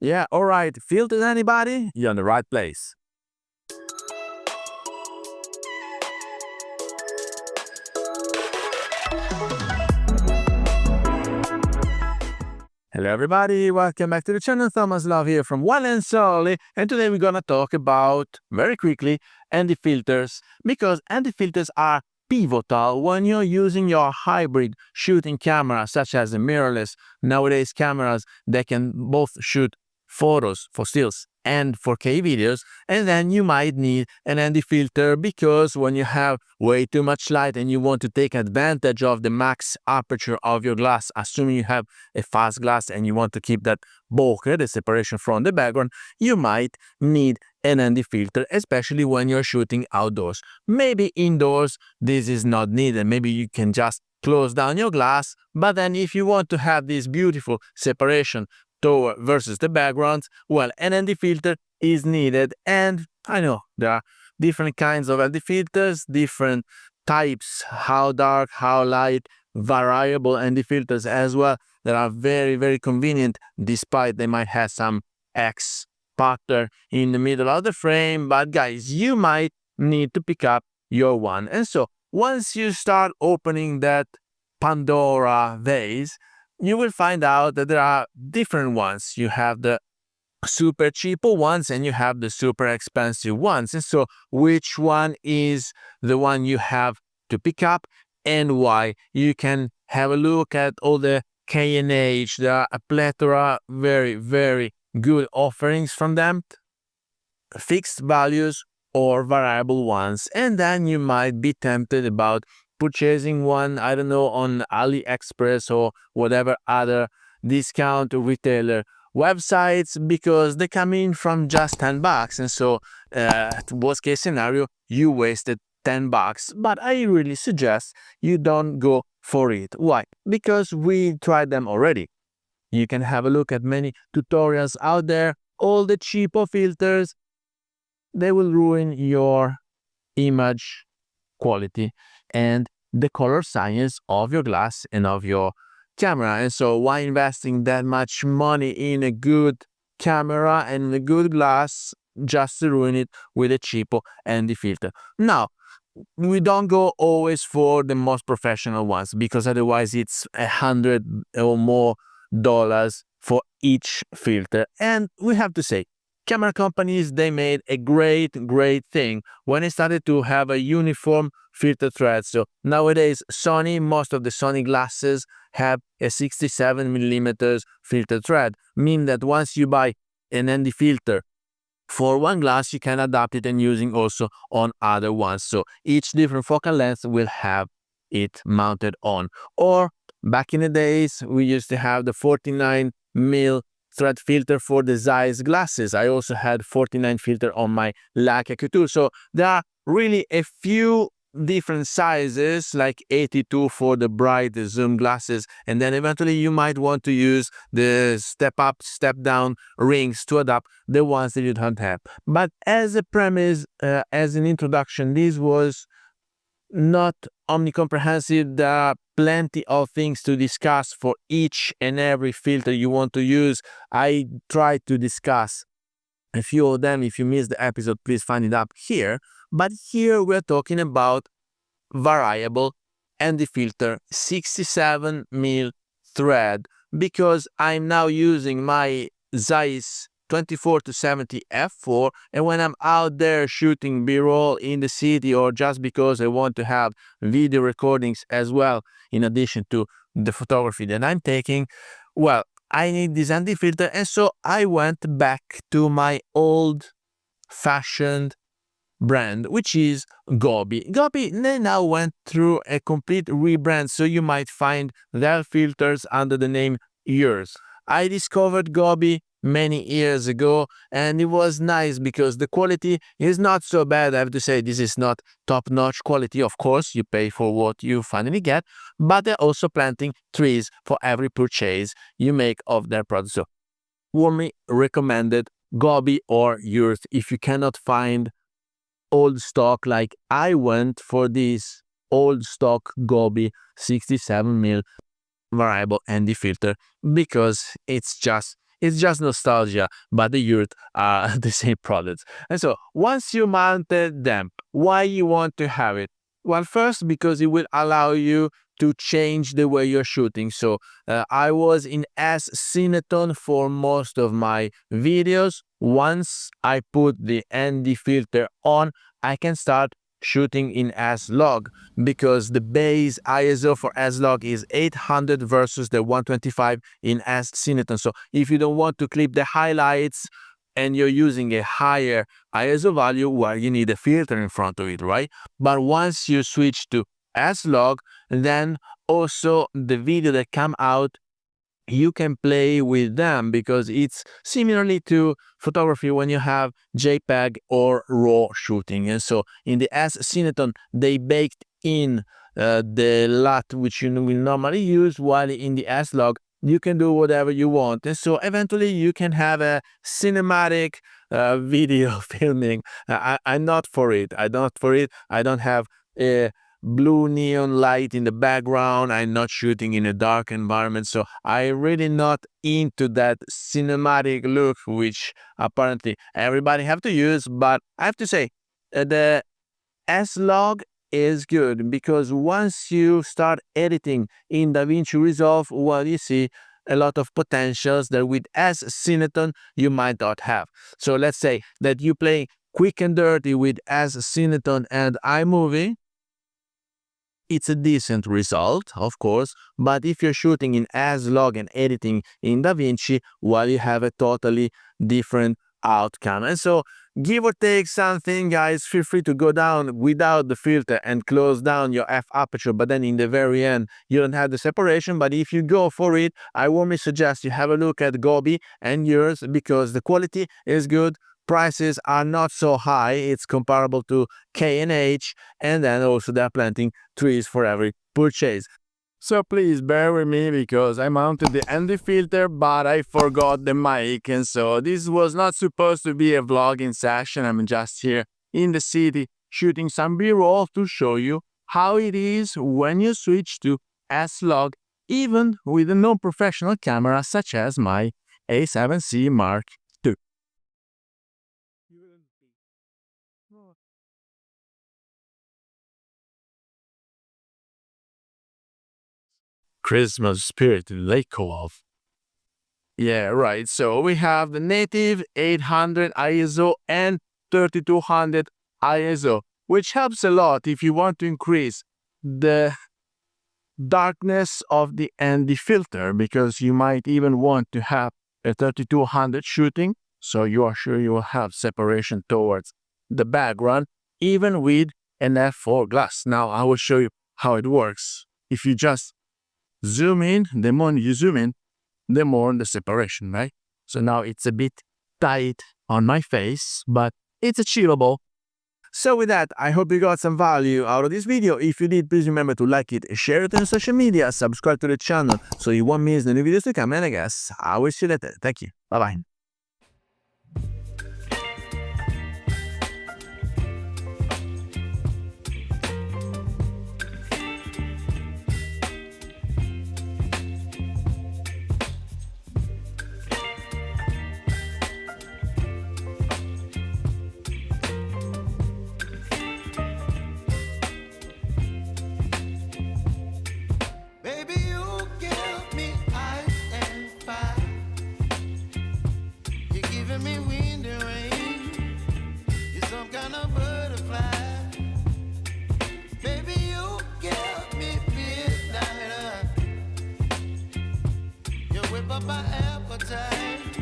Yeah, alright, filters anybody? You're in the right place. Hello everybody, welcome back to the channel. Thomas Love here from One and Solely, and today we're gonna talk about, very quickly, ND filters, because ND filters are pivotal when you're using your hybrid shooting camera, such as the mirrorless nowadays cameras that can both shoot photos for stills and 4K videos, and then you might need an ND filter because when you have way too much light and you want to take advantage of the max aperture of your glass, assuming you have a fast glass and you want to keep that bokeh, the separation from the background, you might need an ND filter, especially when you're shooting outdoors. Maybe indoors this is not needed, maybe you can just close down your glass, but then if you want to have this beautiful separation versus the background, well, an ND filter is needed. And I know there are different kinds of ND filters, different types, how dark, how light, variable ND filters as well, that are very, very convenient, despite they might have some X pattern in the middle of the frame. But guys, you might need to pick up your one. And so once you start opening that Pandora vase, you will find out that there are different ones. You have the super cheaper ones and you have the super expensive ones. And so which one is the one you have to pick up and why? You can have a look at all the K&H. There are a plethora, very, very good offerings from them, fixed values or variable ones, and then you might be tempted about purchasing one, I don't know, on AliExpress or whatever other discount retailer websites, because they come in from just $10, and so worst case scenario, you wasted $10. But I really suggest you don't go for it. Why? Because we tried them already. You can have a look at many tutorials out there. All the cheaper filters, they will ruin your image quality and the color science of your glass and of your camera. And so why investing that much money in a good camera and a good glass just to ruin it with a cheapo ND filter? Now, we don't go always for the most professional ones, because otherwise it's $100 or more for each filter. And we have to say, camera companies, they made a great thing when they started to have a uniform filter thread. So nowadays, most of the Sony glasses have a 67mm filter thread, meaning that once you buy an ND filter for one glass, you can adapt it and using also on other ones. So each different focal length will have it mounted on. Or back in the days, we used to have the 49mm thread filter for the Zeiss glasses. I also had 49 filter on my Leica Q2. So there are really a few different sizes, like 82 for the bright zoom glasses, and then eventually you might want to use the step up, step down rings to adapt the ones that you don't have. But as a premise, as an introduction, this was not omnicomprehensive. There are plenty of things to discuss for each and every filter you want to use. I tried to discuss a few of them. If you missed the episode, please find it up here. But here we're talking about variable ND filter 67mm thread, because I'm now using my Zeiss 24-70 f4, and when I'm out there shooting b-roll in the city, or just because I want to have video recordings as well in addition to the photography that I'm taking, well, I need this ND filter. And so I went back to my old-fashioned brand, which is Gobi. Gobi, they now went through a complete rebrand, so you might find their filters under the name Yours. I discovered Gobi many years ago, and it was nice because the quality is not so bad. I have to say, this is not top-notch quality. Of course, you pay for what you finally get, but they're also planting trees for every purchase you make of their product. So warmly recommended Gobi or Yours if you cannot find old stock. Like I went for this old stock Gobi 67mm variable ND filter because it's It's just nostalgia, but the youth are the same products. And so once you mounted them, why you want to have it? Well, first, because it will allow you to change the way you're shooting. So I was in S-Cineton for most of my videos. Once I put the ND filter on, I can start shooting in S-Log, because the base ISO for S-Log is 800 versus the 125 in S-Cineton. So if you don't want to clip the highlights and you're using a higher ISO value, well, you need a filter in front of it, right? But once you switch to S-Log, then also the video that come out, you can play with them, because it's similarly to photography when you have JPEG or RAW shooting. And so in the S-Cineton, they baked in the LUT which you will normally use, while in the S-Log, you can do whatever you want. And so eventually you can have a cinematic video filming. I'm not for it. I'm not for it. I don't have a blue neon light in the background. I'm not shooting in a dark environment, so I'm really not into that cinematic look which apparently everybody have to use. But I have to say, the S-Log is good, because once you start editing in DaVinci Resolve, well, you see a lot of potentials that with S-Cineton you might not have. So let's say that you play quick and dirty with S-Cineton and iMovie. It's a decent result, of course, but if you're shooting in S-Log and editing in DaVinci, well, you have a totally different outcome. And so, give or take something, guys, feel free to go down without the filter and close down your f aperture, but then in the very end, you don't have the separation. But if you go for it, I warmly suggest you have a look at Gobi and yours, because the quality is good. Prices are not so high. It's comparable to K&H, and then also they're planting trees for every purchase. So please bear with me, because I mounted the ND filter, but I forgot the mic, and so this was not supposed to be a vlogging session. I'm just here in the city shooting some B-roll to show you how it is when you switch to S-Log, even with a non-professional camera such as my A7C Mark II. Christmas spirit in Leica. Yeah, right. So we have the native 800 ISO and 3200 ISO, which helps a lot if you want to increase the darkness of the ND filter, because you might even want to have a 3200 shooting, so you are sure you will have separation towards the background, even with an f4 glass. Now I will show you how it works. If you just zoom in, the more you zoom in, the more the separation, right? So now it's a bit tight on my face, but it's achievable. So with that, I hope you got some value out of this video. If you did, please remember to like it, share it on social media, subscribe to the channel so you won't miss the new videos to come. And I guess I will see you later. Thank you. Bye-bye. Baby, you give me ice and fire. You're giving me wind and rain. You're some kind of butterfly. Baby, you give me midnight. You whip up my appetite.